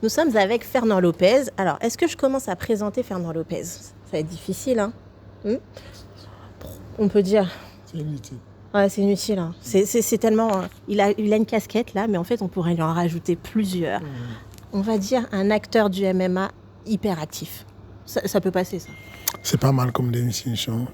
Nous sommes avec Fernand Lopez. Alors, est-ce que je commence à présenter Fernand Lopez? Ça va être difficile, hein. On peut dire. C'est inutile. Ouais, c'est inutile, hein. C'est tellement... il a une casquette, là, mais en fait, on pourrait lui en rajouter plusieurs. On va dire un acteur du MMA hyper actif. Ça peut passer, ça. C'est pas mal comme définition.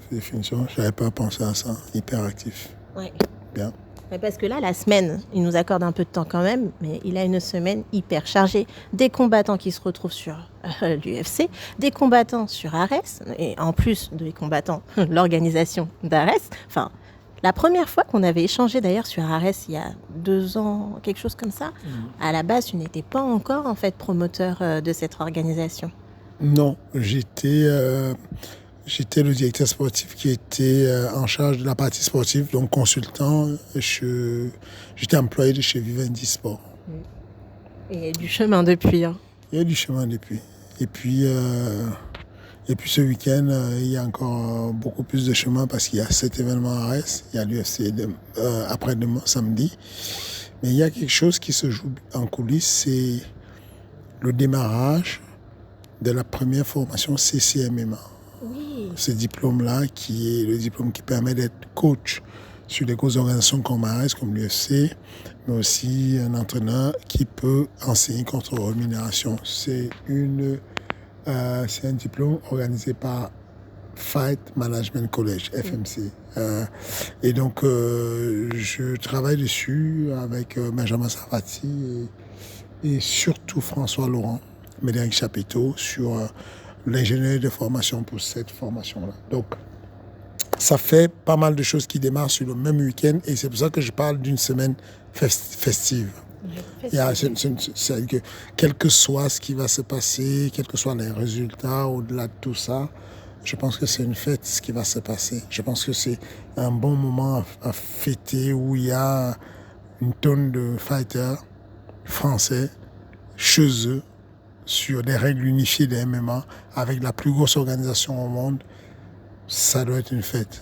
J'avais pas pensé à ça. Hyper actif. Ouais. Bien. Mais parce que là, la semaine, il nous accorde un peu de temps quand même, mais il a une semaine hyper chargée. Des combattants qui se retrouvent sur l'UFC, des combattants sur Ares, et en plus des combattants, l'organisation d'Ares. Enfin, la première fois qu'on avait échangé d'ailleurs sur Ares, il y a 2 ans, quelque chose comme ça, à la base, tu n'étais pas encore en fait promoteur de cette organisation. Non, j'étais le directeur sportif qui était en charge de la partie sportive, donc consultant. J'étais employé de chez Vivendi Sport. Et du chemin depuis. Hein. Il y a du chemin depuis. Et puis ce week-end, il y a encore beaucoup plus de chemin parce qu'il y a 7 événements à Arès. Il y a l'UFC après-demain, samedi. Mais il y a quelque chose qui se joue en coulisses, c'est le démarrage de la première formation CCMMA. Oui. Ce diplôme-là, qui est le diplôme qui permet d'être coach sur des grosses organisations comme ARES, comme l'UFC, mais aussi un entraîneur qui peut enseigner contre rémunération. C'est un diplôme organisé par Fight Management College, FMC. Et donc, je travaille dessus avec Benjamin Savati et surtout François Laurent, Médéric Chapiteau, sur l'ingénierie de formation pour cette formation-là. Donc, ça fait pas mal de choses qui démarrent sur le même week-end et c'est pour ça que je parle d'une semaine festive. C'est-à-dire que quel que soit ce qui va se passer, quels que soient les résultats au-delà de tout ça, je pense que c'est une fête ce qui va se passer. Je pense que c'est un bon moment à fêter où il y a une tonne de fighters français chez eux sur des règles unifiées des MMA avec la plus grosse organisation au monde. Ça doit être une fête.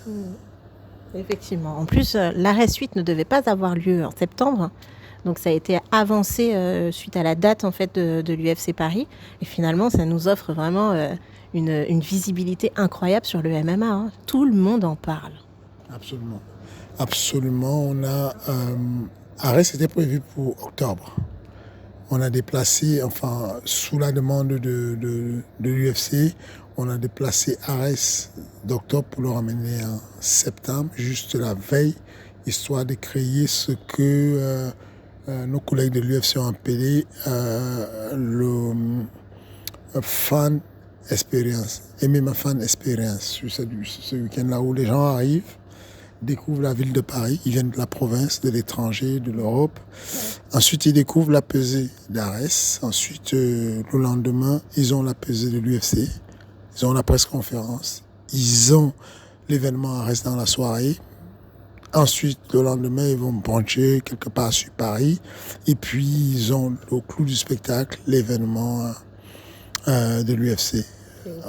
Effectivement. En plus, l'arrêt suite ne devait pas avoir lieu en septembre. Donc ça a été avancé suite à la date en fait de l'UFC Paris. Et finalement, ça nous offre vraiment une visibilité incroyable sur le MMA. Hein. Tout le monde en parle. Absolument. Absolument. On a Arrêt, c'était prévu pour octobre. On a déplacé, enfin, sous la demande de l'UFC, on a déplacé Arès d'octobre pour le ramener en septembre, juste la veille, histoire de créer ce que nos collègues de l'UFC ont appelé le fan experience, MMA fan experience, sur ce week-end-là où les gens arrivent, découvrent la ville de Paris, ils viennent de la province, de l'étranger, de l'Europe. Ensuite, ils découvrent la pesée d'Arès. Ensuite, le lendemain, ils ont la pesée de l'UFC. Ils ont la presse-conférence. Ils ont l'événement Arès dans la soirée. Ensuite, le lendemain, ils vont bruncher quelque part sur Paris. Et puis, ils ont au clou du spectacle l'événement de l'UFC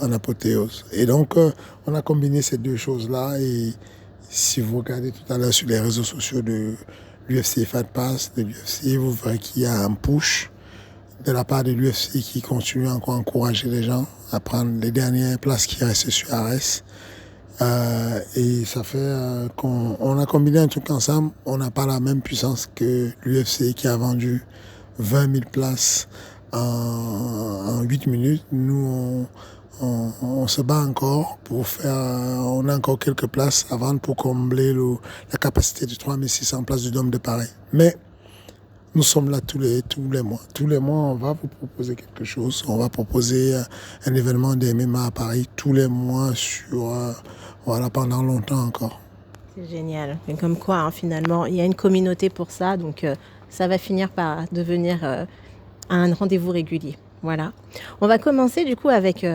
en apothéose. Et donc, on a combiné ces deux choses-là et si vous regardez tout à l'heure sur les réseaux sociaux de l'UFC Fight Pass, de l'UFC, vous verrez qu'il y a un push de la part de l'UFC qui continue encore à encourager les gens à prendre les dernières places qui restent sur Arès. Et ça fait qu'on a combiné un truc ensemble. On n'a pas la même puissance que l'UFC qui a vendu 20 000 places en 8 minutes. Nous, on se bat encore pour faire... on a encore quelques places à vendre pour combler la capacité de 3600 places du Dôme de Paris. Mais nous sommes là tous les mois. Tous les mois, on va vous proposer quelque chose. On va proposer un événement des MMA à Paris tous les mois pendant longtemps encore. C'est génial. Et comme quoi, hein, finalement, il y a une communauté pour ça. Donc, ça va finir par devenir un rendez-vous régulier. Voilà. On va commencer du coup avec... tu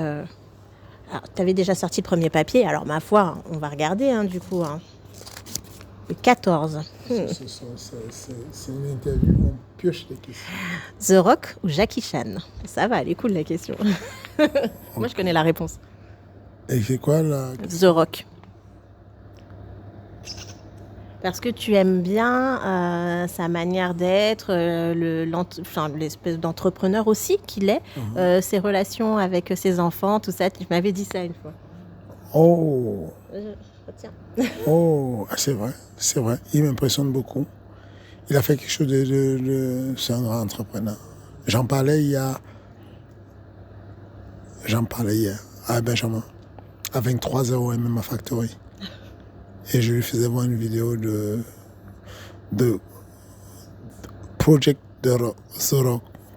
avais déjà sorti le premier papier. Alors, ma foi, on va regarder hein, du coup. Hein. Le 14. C'est une interview où on pioche les questions. The Rock ou Jackie Chan? Ça va, elle est cool la question. Moi, je connais la réponse. Et c'est quoi la question? The Rock. Parce que tu aimes bien sa manière d'être, l'espèce d'entrepreneur aussi qu'il est, ses relations avec ses enfants, tout ça. Tu m'avais dit ça une fois. Oh, Je retiens. oh, ah, c'est vrai. Il m'impressionne beaucoup. Il a fait quelque chose c'est un grand entrepreneur. J'en parlais hier à Benjamin, à 23h MMA Factory. Et je lui faisais voir une vidéo de Project The Rock.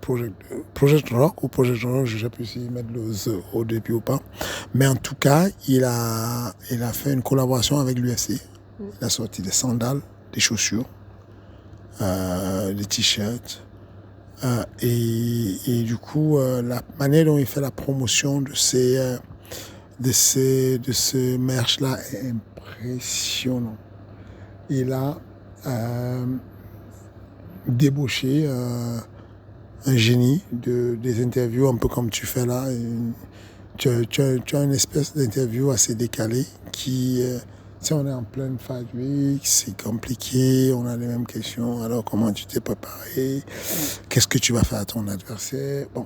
Project Rock ou Project Rock, je ne sais plus s'ils mettent le The au début ou pas. Mais en tout cas, il a fait une collaboration avec l'UFC. Il a sorti des sandales, des chaussures, des t-shirts. Et du coup, la manière dont il fait la promotion de ce merch-là est impressionnant. Il a débauché un génie des interviews, un peu comme tu fais là. Tu as une espèce d'interview assez décalée qui... si on est en pleine Fight Week, c'est compliqué, on a les mêmes questions. Alors, comment tu t'es préparé? Qu'est-ce que tu vas faire à ton adversaire? Bon.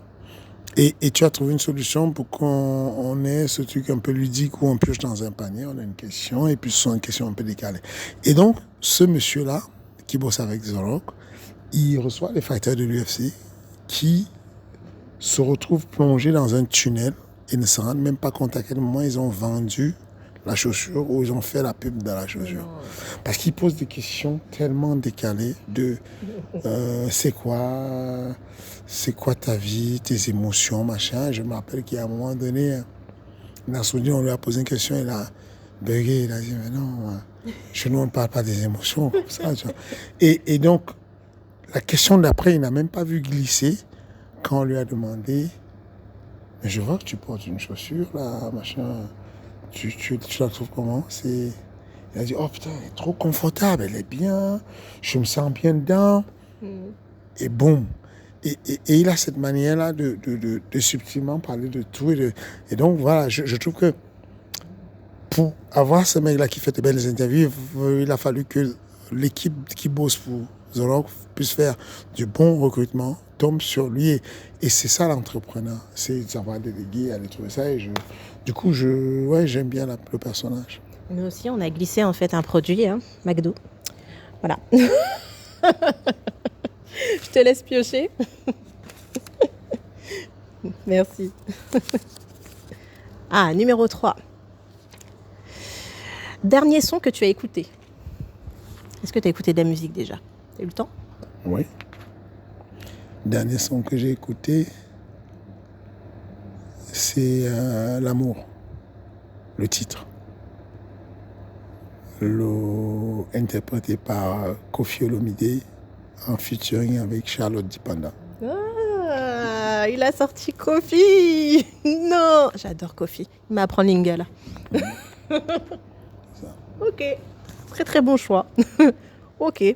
Et tu as trouvé une solution pour qu'on ait ce truc un peu ludique où on pioche dans un panier, on a une question, et puis ce sont une question un peu décalée. Et donc, ce monsieur-là, qui bosse avec The Rock, il reçoit les fighters de l'UFC qui se retrouvent plongés dans un tunnel et ne se rendent même pas compte à quel moment ils ont vendu la chaussure ou ils ont fait la pub de la chaussure. Parce qu'ils posent des questions tellement décalées de c'est quoi ta vie, tes émotions, machin. Je me rappelle qu'à un moment donné, Nassoudine, on lui a posé une question, il a bugué, il a dit mais non, chez nous on ne parle pas des émotions comme ça. Tu vois. Et donc, la question d'après, il n'a même pas vu glisser quand on lui a demandé mais je vois que tu portes une chaussure là, machin. Tu la trouves comment? Il a dit, oh putain, elle est trop confortable, elle est bien, je me sens bien dedans. Et boum. Et il a cette manière-là de subtilement parler de tout. Et donc voilà, je trouve que pour avoir ce mec-là qui fait de belles interviews, il a fallu que l'équipe qui bosse pour The Rock puisse faire du bon recrutement, tombe sur lui. Et c'est ça l'entrepreneur, c'est de savoir déléguer, aller trouver ça. Et du coup, j'aime bien le personnage. Nous aussi, on a glissé en fait un produit, McDo. Voilà. Je te laisse piocher. Merci. Ah, numéro 3. Dernier son que tu as écouté. Est-ce que tu as écouté de la musique déjà? Tu as eu le temps? Oui. Dernier son que j'ai écouté, c'est L'amour, le titre. Interprété par Koffi Olomide en featuring avec Charlotte Dipanda. Ah, il a sorti Koffi. Non, j'adore Koffi. Il m'apprend Lingala. Ok, très très bon choix. Ok.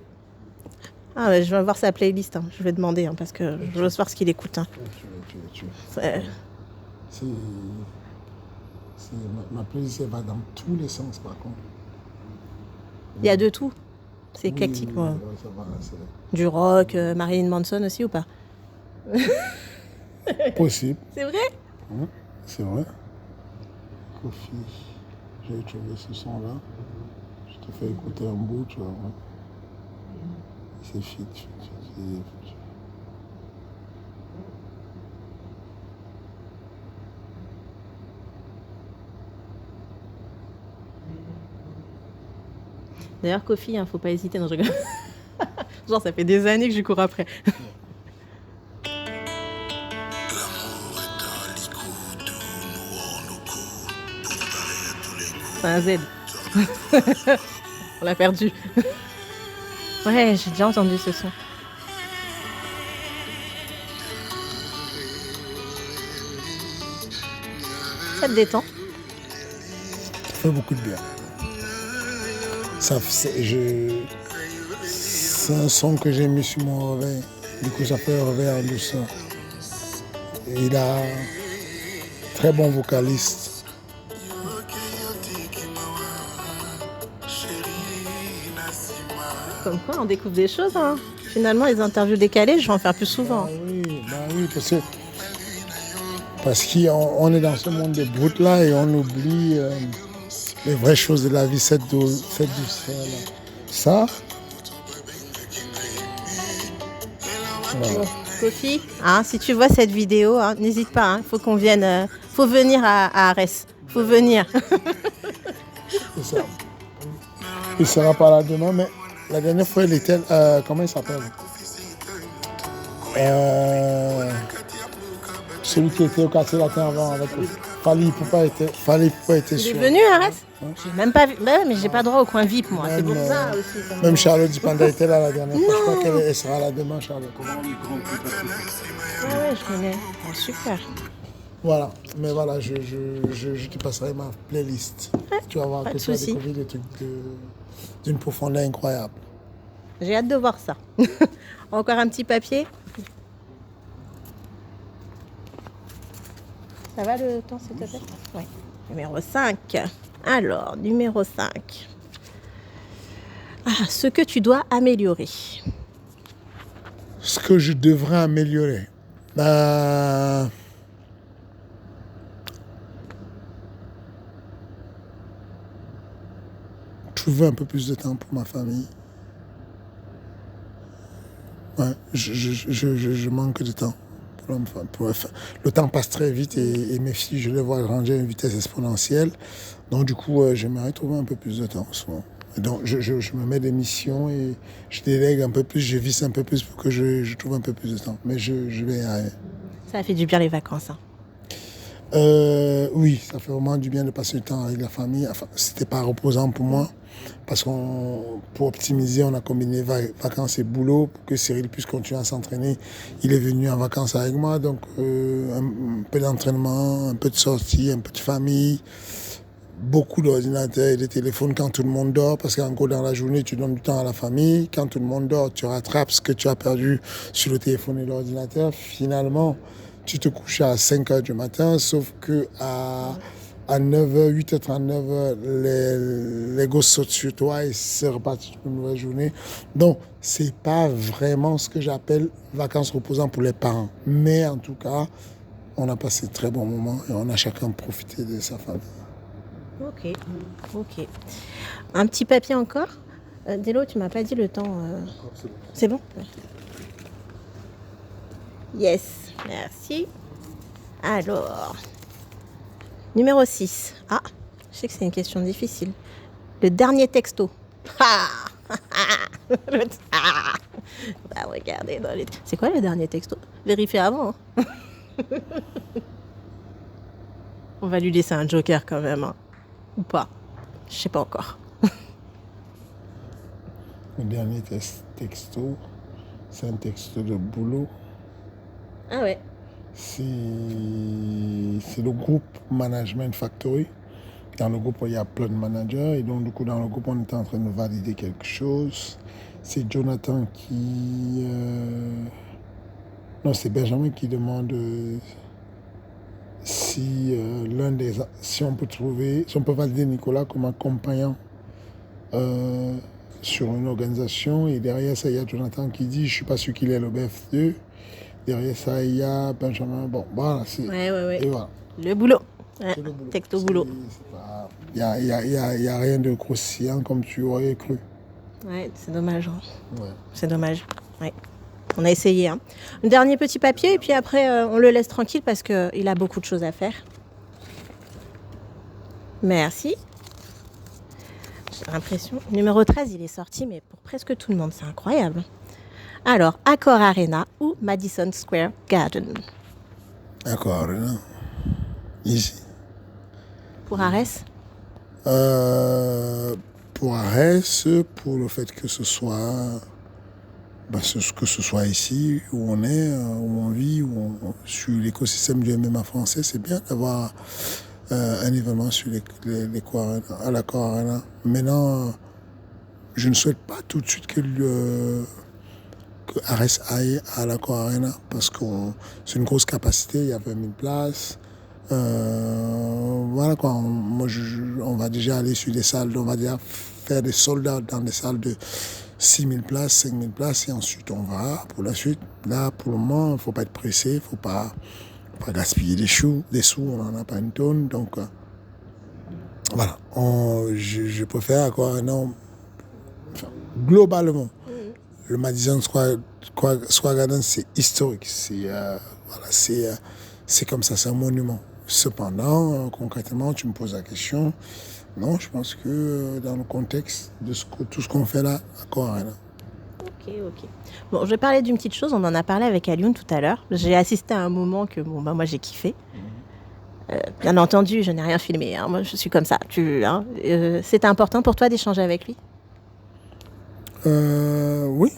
Ah, mais je vais voir sa playlist. Je vais demander parce que je veux savoir ce qu'il écoute. Ma playlist elle va dans tous les sens par contre. Il y a de tout. C'est éclectique. Oui, ça va, du rock, Marilyn Manson aussi ou pas? Possible. C'est vrai? Ouais, c'est vrai. Koffi, j'ai trouvé ce son-là. Je te fais écouter un bout, tu vois. C'est fit. D'ailleurs, Koffi, faut pas hésiter. Non, je rigole. Genre, ça fait des années que je cours après. C'est un Z. On l'a perdu. Ouais, j'ai déjà entendu ce son. Ça te détend? Ça fait beaucoup de bien. C'est un son que j'ai mis sur mon réveil. Du coup, ça fait un réveil en douceur. Et il a un très bon vocaliste. Comme quoi, on découvre des choses. Hein. Finalement, les interviews décalées, je vais en faire plus souvent. Oui, parce qu'on est dans ce monde de brutes-là et on oublie les vraies choses de la vie, cette douceur-là. Ça, voilà. Sophie, hein, si tu vois cette vidéo, hein, n'hésite pas, il faut qu'on vienne. Faut venir à Arès. Faut venir. C'est ça. Il ne sera pas là demain, mais la dernière fois, il était... comment il s'appelle celui qui était au quartier latin avant avec Fali Poupa était Il est venu à Arès. J'ai même pas vu. Bah, mais j'ai pas droit au coin VIP, moi. C'est pour ça aussi. Même Charlotte Dupanda était là la dernière fois. Je crois qu'elle sera là demain, Charlotte. Ouais, je connais. Oh, super. Voilà, mais voilà, je te passerai ma playlist. Ouais, tu vas voir que tu vas découvrir des trucs d'une profondeur incroyable. J'ai hâte de voir ça. Encore un petit papier. Ça va le temps, s'il te plaît? Oui. Numéro 5. Alors, numéro 5. Ah, ce que tu dois améliorer. Ce que je devrais améliorer. Trouver un peu plus de temps pour ma famille. Ouais, je manque de temps. Le temps passe très vite et mes filles, je les vois grandir à une vitesse exponentielle. Donc du coup, j'aimerais trouver un peu plus de temps souvent. Donc je me mets des missions et je délègue un peu plus, je visse un peu plus pour que je trouve un peu plus de temps. Mais je vais y arriver. Ça a fait du bien les vacances. Hein. Oui, ça fait vraiment du bien de passer du temps avec la famille. Enfin, c'était pas reposant pour moi. Parce pour optimiser, on a combiné vacances et boulot pour que Cyril puisse continuer à s'entraîner. Il est venu en vacances avec moi, donc un peu d'entraînement, un peu de sortie, un peu de famille, beaucoup d'ordinateurs et de téléphones quand tout le monde dort, parce qu'en gros, dans la journée, tu donnes du temps à la famille. Quand tout le monde dort, tu rattrapes ce que tu as perdu sur le téléphone et l'ordinateur. Finalement, tu te couches à 5 heures du matin, sauf que à 9h, 8h39, les gosses sautent sur toi et c'est reparti pour une nouvelle journée. Donc, c'est pas vraiment ce que j'appelle vacances reposantes pour les parents. Mais en tout cas, on a passé de très bons moments et on a chacun profité de sa famille. Ok. Un petit papier encore. Délo, tu m'as pas dit le temps. C'est bon. Yes, merci. Alors... Numéro 6. Ah, je sais que c'est une question difficile. Le dernier texto. Regardez dans les... C'est quoi le dernier texto? Vérifiez avant. Hein. On va lui laisser un joker quand même. Hein. Ou pas? Je sais pas encore. Le dernier texto, c'est un texto de boulot. Ah ouais. C'est le groupe Management Factory. Dans le groupe, il y a plein de managers. Et donc, du coup, dans le groupe, on était en train de valider quelque chose. C'est Jonathan qui... Non, c'est Benjamin qui demande si on peut valider Nicolas comme accompagnant sur une organisation. Et derrière ça, il y a Jonathan qui dit, je ne suis pas sûr qu'il ait le BF2. Derrière ça, il y a Benjamin. Bon, voilà. Ouais. Et voilà. Le boulot. Ouais. C'est le boulot. Texto boulot. Il n'y a rien de croustillant comme tu aurais cru. Ouais, c'est dommage. Hein. Ouais. C'est dommage. Ouais. On a essayé. Hein. Un dernier petit papier et puis après, on le laisse tranquille parce qu'il a beaucoup de choses à faire. Merci. J'ai l'impression. Numéro 13, il est sorti, mais pour presque tout le monde. C'est incroyable. Alors, Accor Arena ou Madison Square Garden? Accor Arena. Ici. Pour Arès? Pour Arès, pour le fait que ce soit ici où on est, où on vit, sur l'écosystème du MMA français, c'est bien d'avoir un événement sur à l'Accor Arena. Maintenant, je ne souhaite pas tout de suite que Arès aille à l'Accor Arena parce que c'est une grosse capacité, il y a 20 000 places. Voilà quoi, on va déjà aller sur des salles, on va déjà faire des sold-out dans des salles de 6 000 places, 5 000 places, et ensuite on va pour la suite. Là, pour le moment, il ne faut pas être pressé, il ne faut pas gaspiller des sous, on n'en a pas une tonne. Donc, voilà. Je préfère, non, enfin, globalement, le Madison Square Garden, c'est historique. C'est comme ça, c'est un monument. Cependant, concrètement, tu me poses la question. Non, je pense que dans le contexte de tout ce qu'on fait là, Accor Arena. Ok. Bon, je vais parler d'une petite chose. On en a parlé avec Alioune tout à l'heure. J'ai assisté à un moment que moi j'ai kiffé. Bien entendu, je n'ai rien filmé. Hein. Moi, je suis comme ça. C'était important pour toi d'échanger avec lui? Oui,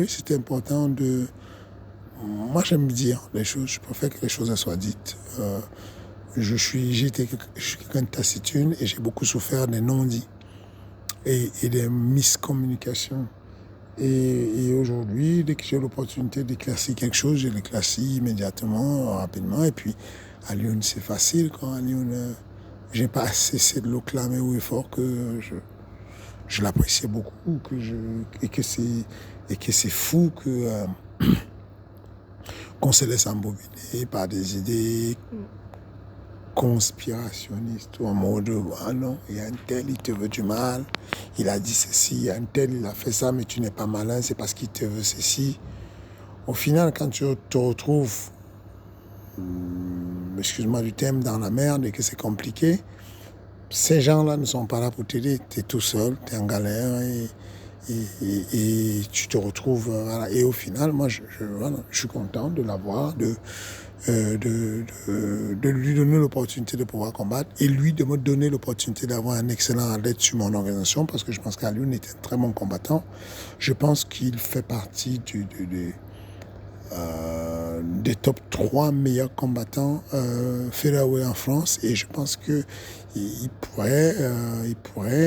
c'était important de... Moi, j'aime dire les choses. Je préfère que les choses soient dites. Je suis quelqu'un de taciturne et j'ai beaucoup souffert des non-dits et des miscommunications. Et aujourd'hui, dès que j'ai l'opportunité d'éclaircir quelque chose, je l'éclaircis immédiatement, rapidement. Et puis, à Lyon, c'est facile. À Lyon, j'ai pas cessé de le clamer haut et fort que je l'appréciais beaucoup et que c'est fou qu'on se laisse embobiner par des idées conspirationnistes ou en mode non, il y a un tel, il te veut du mal, il a dit ceci, il y a un tel, il a fait ça, mais tu n'es pas malin, c'est parce qu'il te veut ceci. Au final, quand tu te retrouves, excuse-moi du terme, dans la merde et que c'est compliqué, ces gens-là ne sont pas là pour t'aider. Tu es tout seul, tu es en galère et tu te retrouves. Voilà. Et au final, moi, je suis content de l'avoir, de lui donner l'opportunité de pouvoir combattre et lui de me donner l'opportunité d'avoir un excellent athlète sur mon organisation parce que je pense qu'Alioune est un très bon combattant. Je pense qu'il fait partie des top 3 meilleurs combattants featherweight en France et je pense qu'il pourrait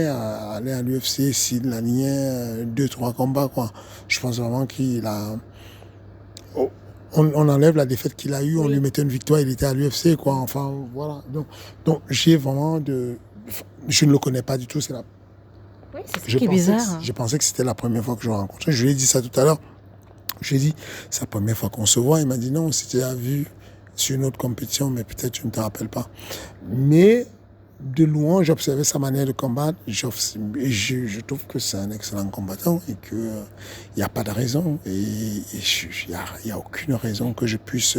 aller à l'UFC s'il alignait 2-3 combats. Je pense vraiment qu'il a... On enlève la défaite qu'il a eue, on lui mettait une victoire, il était à l'UFC. Enfin, voilà. Donc j'ai vraiment je ne le connais pas du tout. Oui, c'est ce qui est bizarre. Je pensais que c'était la première fois que je le rencontrais. Je lui ai dit ça tout à l'heure. Je lui ai dit, c'est la première fois qu'on se voit. Il m'a dit, non, c'était déjà vu sur une autre compétition, mais peut-être tu ne te rappelles pas. Mais de loin, j'observais sa manière de combattre. Je trouve que c'est un excellent combattant et qu'il n'y a pas de raison. Et il n'y a aucune raison que je puisse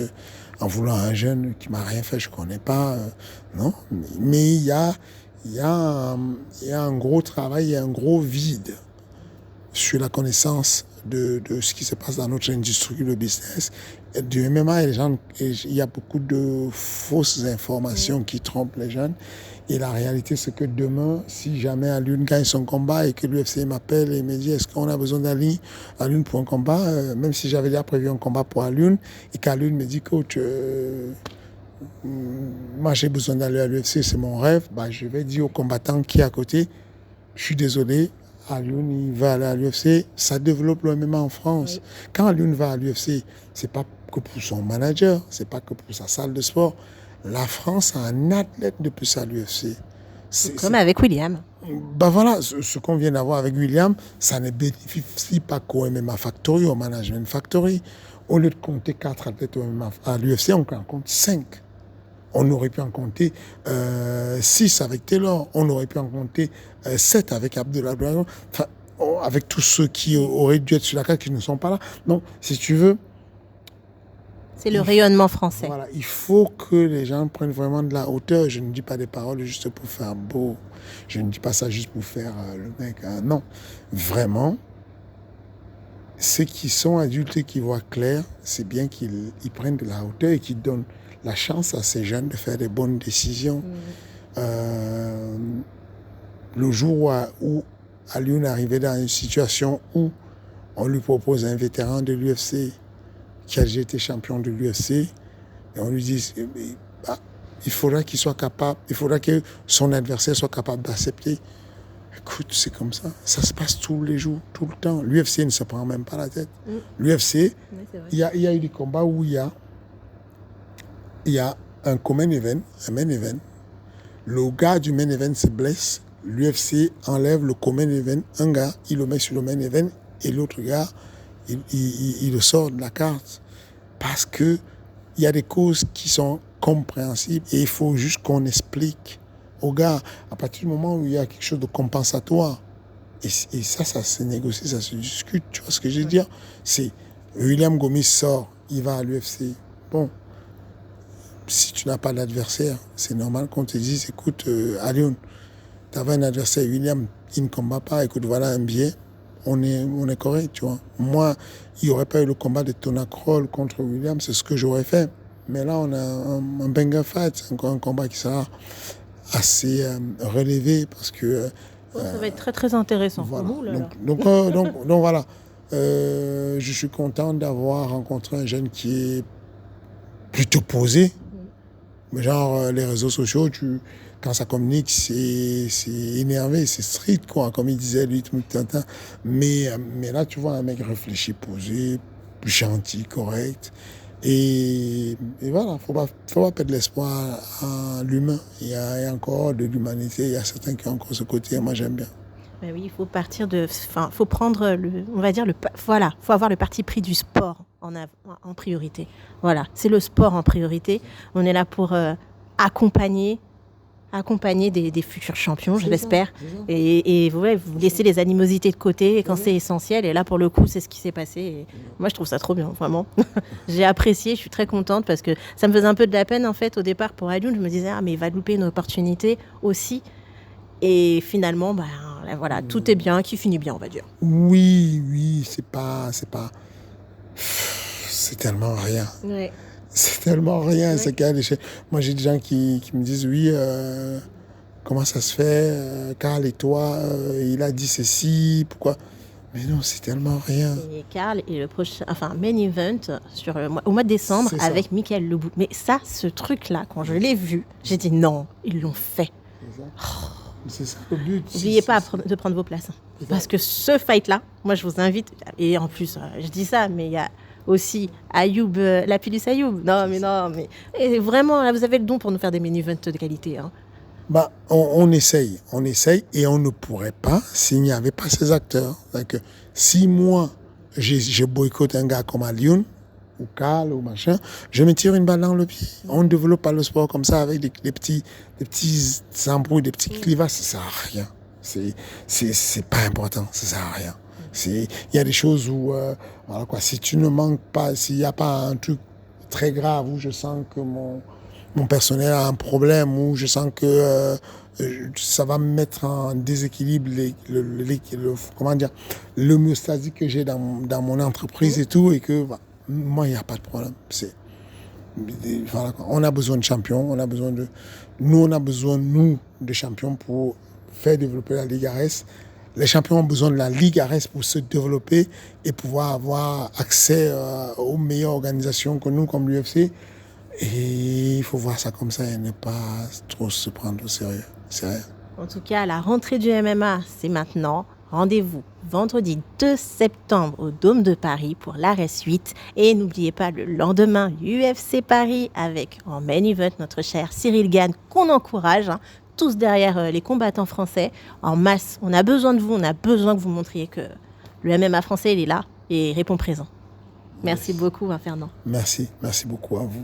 en vouloir un jeune qui m'a rien fait, je ne connais pas. Non, mais il y a un gros travail, il y a un gros vide sur la connaissance de ce qui se passe dans notre industrie, le business. Du MMA, il y a beaucoup de fausses informations qui trompent les jeunes. Et la réalité, c'est que demain, si jamais Alioune gagne son combat et que l'UFC m'appelle et me dit est-ce qu'on a besoin d'Alioune pour un combat, même si j'avais déjà prévu un combat pour Alioune, et qu'Alioune me dit coach, moi j'ai besoin d'aller à l'UFC, c'est mon rêve, je vais dire au combattant qui est à côté, je suis désolé, Alioune, il va aller à l'UFC, ça développe le MMA en France. Oui. Quand Alioune va à l'UFC, c'est pas que pour son manager, c'est pas que pour sa salle de sport. La France a un athlète de plus à l'UFC. Comme avec William. Voilà, ce qu'on vient d'avoir avec William, ça ne bénéficie pas qu'au MMA Factory, au Management Factory. Au lieu de compter 4 athlètes à l'UFC, on en compte 5. On aurait pu en compter 6 avec Taylor. On aurait pu en compter 7 avec Abdullah. Enfin, avec tous ceux qui auraient dû être sur la carte qui ne sont pas là. Donc, si tu veux... C'est le rayonnement français. Voilà, il faut que les gens prennent vraiment de la hauteur. Je ne dis pas des paroles juste pour faire beau. Je ne dis pas ça juste pour faire le mec. Non, vraiment, ceux qui sont adultes et qui voient clair, c'est bien qu'ils prennent de la hauteur et qu'ils donnent la chance à ces jeunes de faire des bonnes décisions. Le jour où Alioune est arrivé dans une situation où on lui propose un vétéran de l'UFC qui a déjà été champion de l'UFC, et on lui dit il faudra qu'il soit capable, il faudra que son adversaire soit capable d'accepter. Écoute, c'est comme ça. Ça se passe tous les jours, tout le temps. L'UFC ne se prend même pas la tête. L'UFC, il y a eu des combats où il y a un main event. Le gars du main event se blesse. L'UFC enlève le main event. Un gars, il le met sur le main event. et l'autre gars, il le sort de la carte parce que il y a des causes qui sont compréhensibles et il faut juste qu'on explique aux gars à partir du moment où il y a quelque chose de compensatoire. Et ça se négocie, ça se discute. Tu vois ce que je veux dire? C'est William Gomis sort, il va à l'UFC. Bon, si tu n'as pas d'adversaire, c'est normal qu'on te dise, écoute, Alioune, tu avais un adversaire, William, il ne combat pas, écoute, voilà un billet, on est correct, tu vois. Moi, il n'y aurait pas eu le combat de Tona Kroll contre William, c'est ce que j'aurais fait. Mais là, on a un banger fight, c'est encore un combat qui sera assez relevé parce que... ça va être très très intéressant. Voilà. Ouh là là. Donc voilà, je suis content d'avoir rencontré un jeune qui est plutôt posé. Genre, les réseaux sociaux, quand ça communique, c'est énervé, c'est street, quoi, comme il disait, lui, tout le temps. Mais là, tu vois un mec réfléchi, posé, gentil, correct. Et voilà, faut pas perdre l'espoir en l'humain. Il y a encore de l'humanité, il y a certains qui ont encore ce côté, moi j'aime bien. Ben oui, il faut faut prendre on va dire voilà, faut avoir le parti pris du sport en priorité. Voilà, c'est le sport en priorité. On est là pour accompagner des futurs champions, je l'espère. Et ouais, vous laissez les animosités de côté quand c'est essentiel. Et là, pour le coup, c'est ce qui s'est passé. Et moi, je trouve ça trop bien, vraiment. J'ai apprécié, je suis très contente parce que ça me faisait un peu de la peine, en fait, au départ, pour Alioune. Je me disais, mais il va louper une opportunité aussi. Et finalement, voilà, tout est bien, qui finit bien, on va dire. Oui, c'est tellement rien. Ouais. C'est tellement rien. Ouais. C'est qu'il y a moi, j'ai des gens qui me disent, oui, comment ça se fait, Karl et toi, il a dit ceci, pourquoi? Mais non, c'est tellement rien. Et Karl est le prochain, main event au mois de décembre avec Michael Lebout. Mais ça, ce truc-là, quand je l'ai vu, j'ai dit non, ils l'ont fait. C'est ça le but. N'oubliez pas de prendre vos places. Parce que ce fight-là, moi je vous invite, et en plus, je dis ça, mais il y a aussi Ayoub, Lapillus Ayoub. Non, mais et vraiment, là, vous avez le don pour nous faire des mini-events de qualité. Hein. On essaye et on ne pourrait pas s'il n'y avait pas ces acteurs. Donc, si moi, je boycotte un gars comme Alioune, ou Karl, ou machin, je me tire une balle dans le pied. On ne développe pas le sport comme ça avec des petits embrouilles, des petits clivages, ça sert à rien. C'est pas important, ça sert à rien. Il y a des choses où, voilà quoi, si tu ne manques pas, s'il n'y a pas un truc très grave où je sens que mon personnel a un problème, où je sens que ça va me mettre en déséquilibre l'homéostasie que j'ai dans mon entreprise et tout, et que moi, il n'y a pas de problème. Voilà, on a besoin de champions, on a besoin de champions pour faire développer la Ligue ARES. Les champions ont besoin de la Ligue ARES pour se développer et pouvoir avoir accès aux meilleures organisations que nous, comme l'UFC. Et il faut voir ça comme ça et ne pas trop se prendre au sérieux. C'est rien. En tout cas, la rentrée du MMA, c'est maintenant. Rendez-vous vendredi 2 septembre au Dôme de Paris pour l'ARES 8. Et n'oubliez pas le lendemain, UFC Paris avec en main event notre cher Cyril Gane qu'on encourage. Tous derrière les combattants français en masse. On a besoin de vous, on a besoin que vous montriez que le MMA français, il est là et répond présent. Merci beaucoup, Fernand. Merci beaucoup à vous.